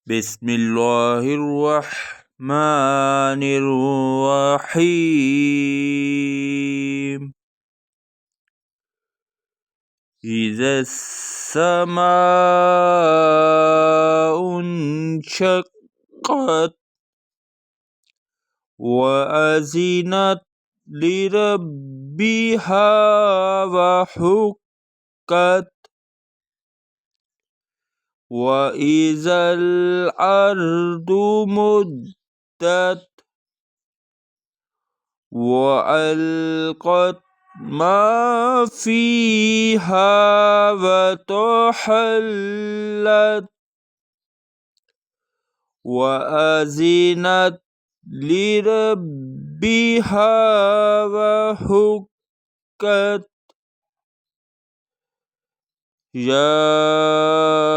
بسم الله الرحمن الرحيم إذا السماء انشقت وأذنت لربها وحقت وإذا الأرض مدت وألقت ما فيها وتحلت وأذنت لربها وحقت يا